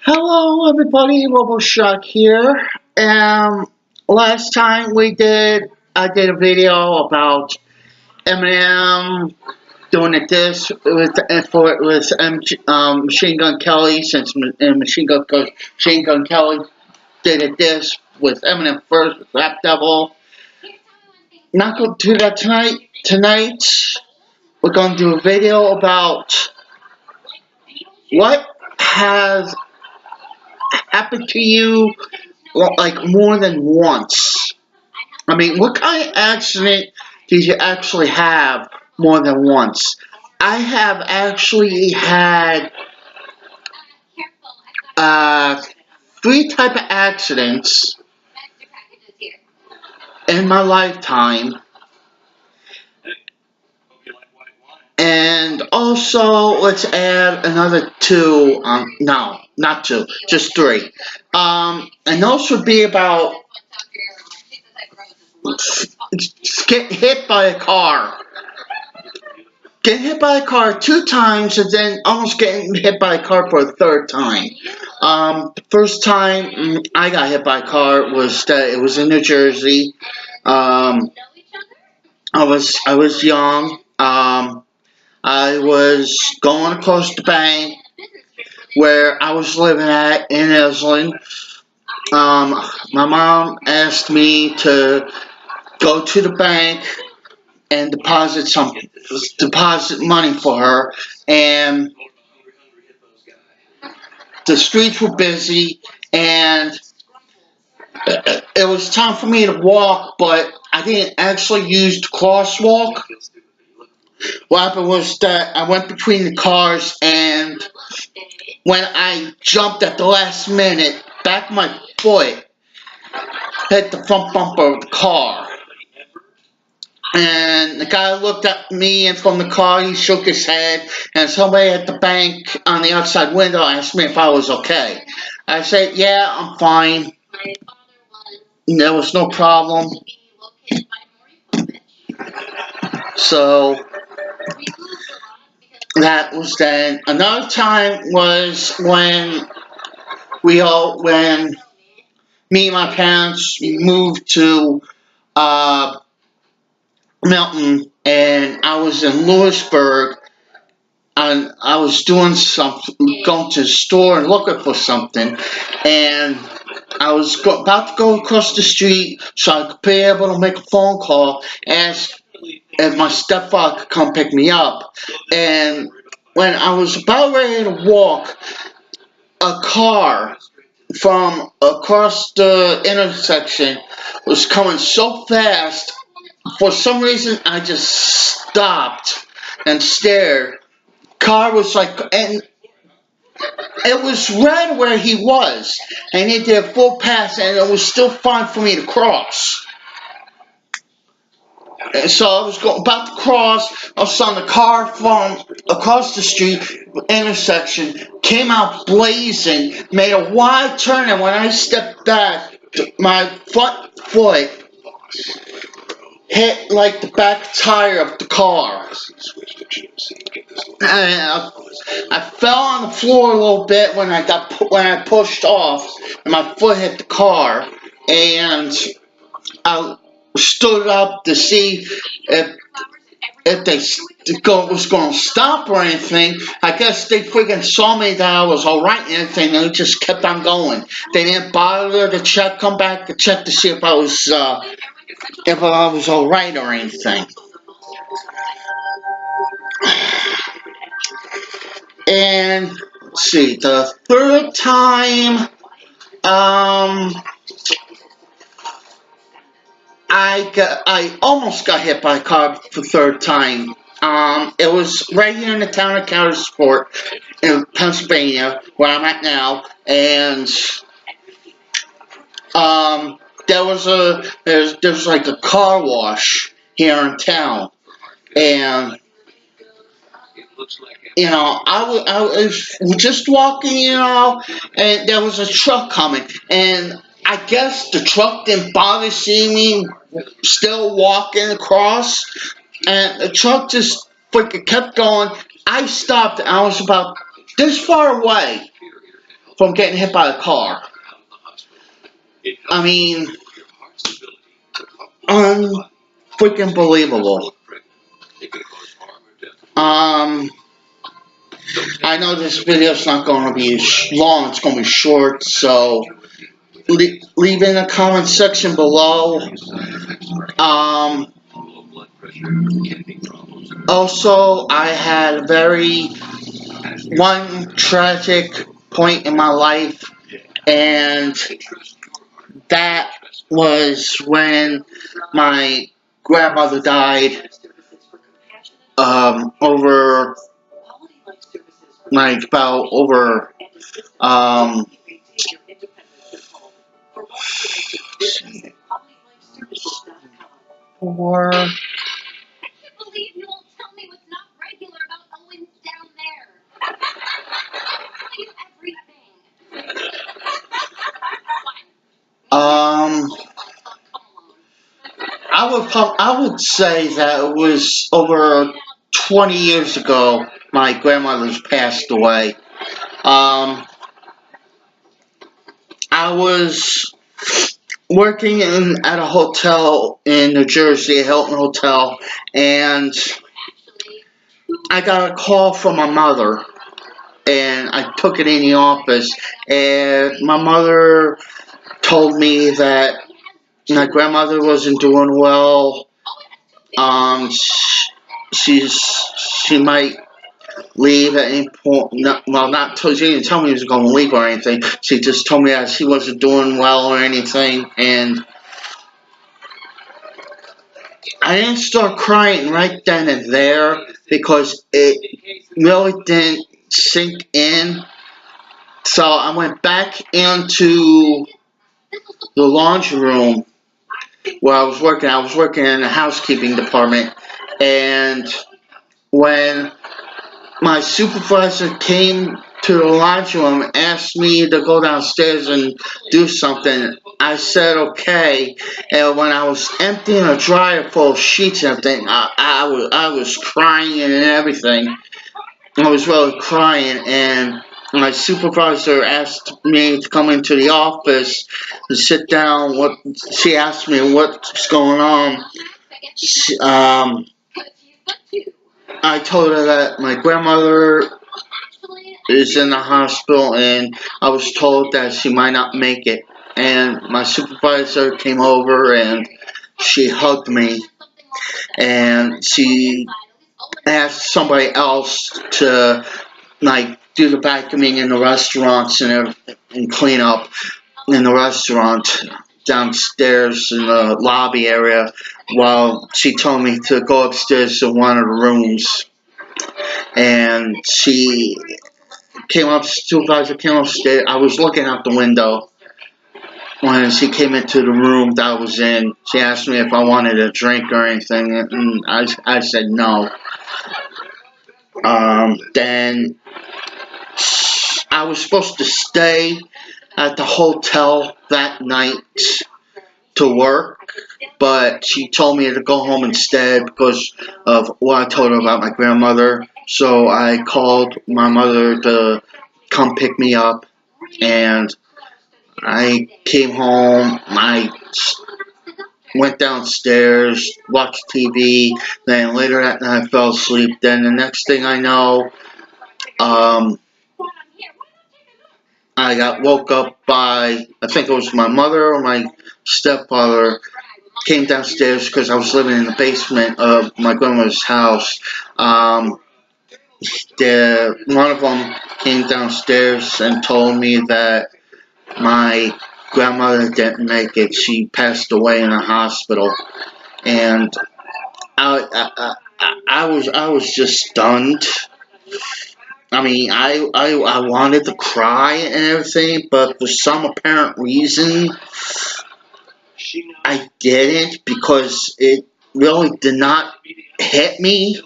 Hello, everybody. RoboShock here. Last time I did a video about Eminem doing a diss with Machine Gun Kelly, since Machine Gun Kelly did a diss with Eminem first with Rap Devil. Not going to do that tonight. Tonight, we're going to do a video about what has happened to you like more than once. I mean, what kind of accident did you actually have more than once? I have actually had uh, three type of accidents in my lifetime, and also let's add another two. No, not two, just three. And those would be about get hit by a car. Getting hit by a car two times and then almost getting hit by a car for a third time. The first time I got hit by a car was that it was in New Jersey. I was young. I was going across the bank where I was living at in Island. My mom asked me to go to the bank and deposit money for her, and the streets were busy, and it was time for me to walk, but I didn't actually use the crosswalk. What happened was that I went between the cars, and when I jumped at the last minute, back of my foot hit the front bumper of the car. And the guy looked at me, and from the car he shook his head, and somebody at the bank on the outside window asked me if I was okay. I said, yeah, I'm fine. There was no problem. So that was then. Another time was when when me and my parents moved to Milton, and I was in Lewisburg, and I was doing something, going to the store and looking for something, and I was about to go across the street so I could be able to make a phone call, ask if my stepfather could come pick me up. And when I was about ready to walk, a car from across the intersection was coming so fast. For some reason, I just stopped and stared. Car was like, and it was red where he was, and he did a full pass, and it was still fine for me to cross. And so I was about to cross. I saw the car from across the street intersection came out blazing, made a wide turn, and when I stepped back, my front foot hit like the back tire of the car. And I fell on the floor a little bit when I pushed off, and my foot hit the car, and I stood up to see if they was going to stop or anything. I guess they freaking saw me that I was all right and everything, and they just kept on going. They didn't bother to come back to check to see if I was all right or anything. And let's see, the third time, I almost got hit by a car for the third time. It was right here in the town of Countersport in Pennsylvania, where I'm at now, and there's like a car wash here in town, and I was just walking, and there was a truck coming, and I guess the truck didn't bother seeing me still walking across, and the truck just freaking kept going. I stopped, and I was about this far away from getting hit by a car. I mean, unfreaking believable. I know this video's not going to be long, it's going to be short, so leave in the comment section below. Also, I had one tragic point in my life, and that was when my grandmother died, over four. I would say that it was over 20 years ago. My grandmother's passed away. I was working at a hotel in New Jersey, a Hilton Hotel, and I got a call from my mother, and I took it in the office, and my mother told me that my grandmother wasn't doing well. She might leave at any point. She didn't tell me she was going to leave or anything. She just told me that she wasn't doing well or anything, and I didn't start crying right then and there because it really didn't sink in. So I went back into the laundry room where I was working. I was working in the housekeeping department, and when my supervisor came to the laundry room and asked me to go downstairs and do something, I said okay. And when I was emptying a dryer full of sheets and everything, I was crying and everything. I was really crying, and my supervisor asked me to come into the office and sit down. She asked me what's going on. I told her that my grandmother is in the hospital, and I was told that she might not make it. And my supervisor came over and she hugged me, and she asked somebody else to do the vacuuming in the restaurants and clean up in the restaurant downstairs in the lobby area, while she told me to go upstairs to one of the rooms. And supervisor came upstairs. I was looking out the window when she came into the room that I was in. She asked me if I wanted a drink or anything, and I said no. Then I was supposed to stay at the hotel that night to work, but she told me to go home instead because of what I told her about my grandmother. So I called my mother to come pick me up, and I came home. I went downstairs, watched TV, then later that night I fell asleep. Then the next thing I know, I got woke up by, I think it was my mother or my stepfather, came downstairs because I was living in the basement of my grandmother's house. One of them came downstairs and told me that my grandmother didn't make it. She passed away in a hospital, and I was just stunned. I mean, I wanted to cry and everything, but for some apparent reason, I didn't, because it really did not hit me.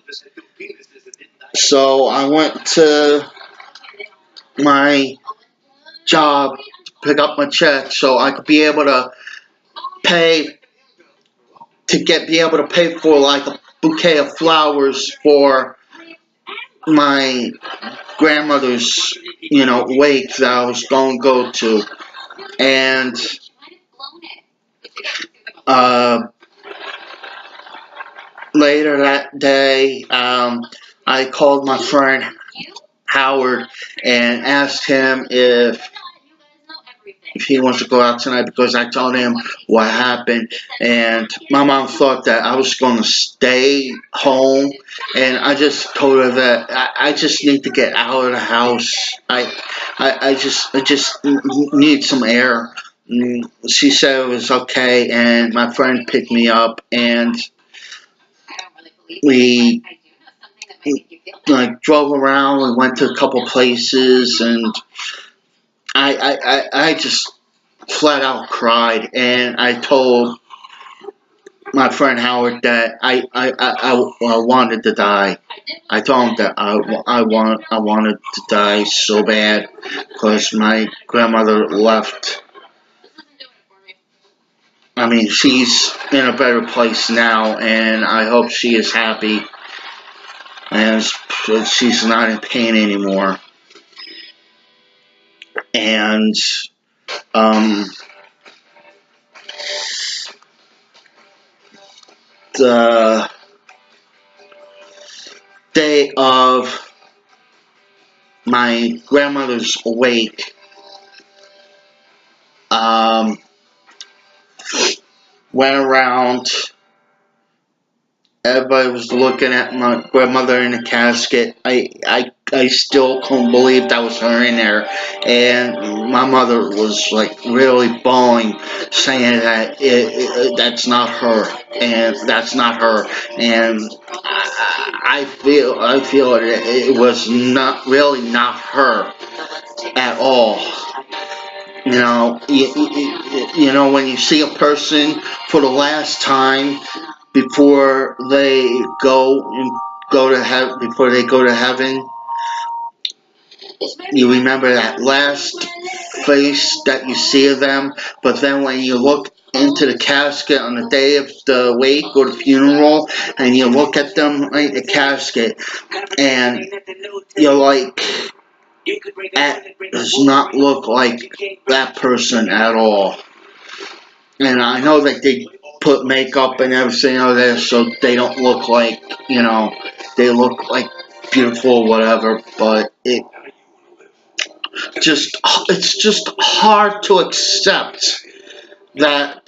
So I went to my job to pick up my check so I could be able to be able to pay for like a bouquet of flowers for my grandmother's, wake that I was going to go to. And later that day, I called my friend Howard and asked him if he wants to go out tonight, because I told him what happened, and my mom thought that I was going to stay home, and I just told her that I just need to get out of the house. I just need some air. She said it was okay, and my friend picked me up, and we drove around. We went to a couple places, and I just flat out cried, and I told my friend Howard that I wanted to die. I told him that I wanted to die so bad, because my grandmother left. I mean, she's in a better place now, and I hope she is happy, and she's not in pain anymore. And the day of my grandmother's wake, went around. Everybody was looking at my grandmother in the casket. I still couldn't believe that was her in there, and my mother was really bawling, saying that that's not her, and that's not her, and I feel it was not her at all. When you see a person for the last time before they go to heaven, you remember that last face that you see of them. But then when you look into the casket on the day of the wake or the funeral, and you look at them in the casket, and you're like, that does not look like that person at all. And I know that they put makeup and everything over there so they don't look like, they look like beautiful or whatever, but it's just hard to accept that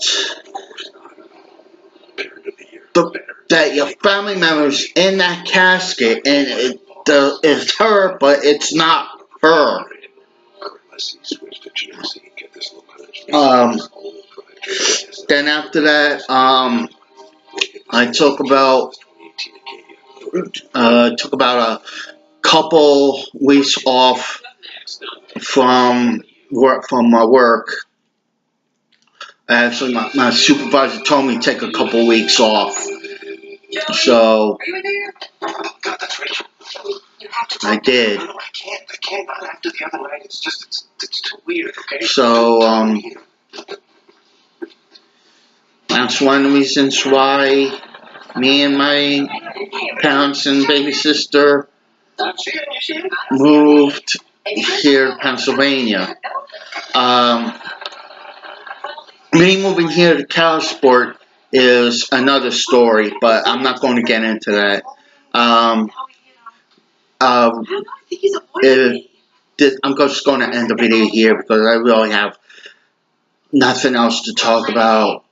your family member's in that casket, and it's her, but it's not her. Then after that, I took about a couple weeks off from my work. Actually, my supervisor told me to take a couple weeks off, so I did. So that's one of the reasons why me and my parents and baby sister moved here to Pennsylvania. Me moving here to Calisport is another story, but I'm not going to get into that. I'm just going to end the video here, because I really have nothing else to talk about.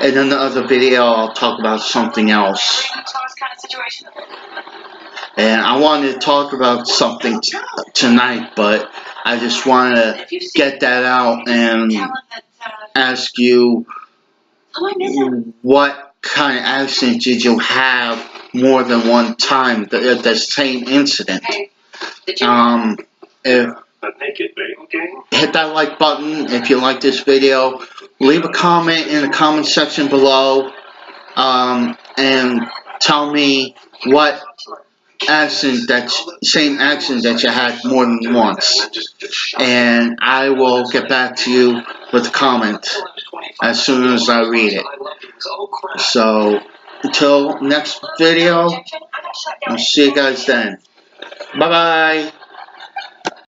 In another video, I'll talk about something else. And I wanted to talk about something tonight, but I just want to get that out and ask you, what kind of accident did you have more than one time, the same incident? Hit that like button if you like this video. Leave a comment in the comment section below, and tell me what same accident that you had more than once, and I will get back to you with a comment as soon as I read it. So until next video, I'll see you guys then. Bye bye.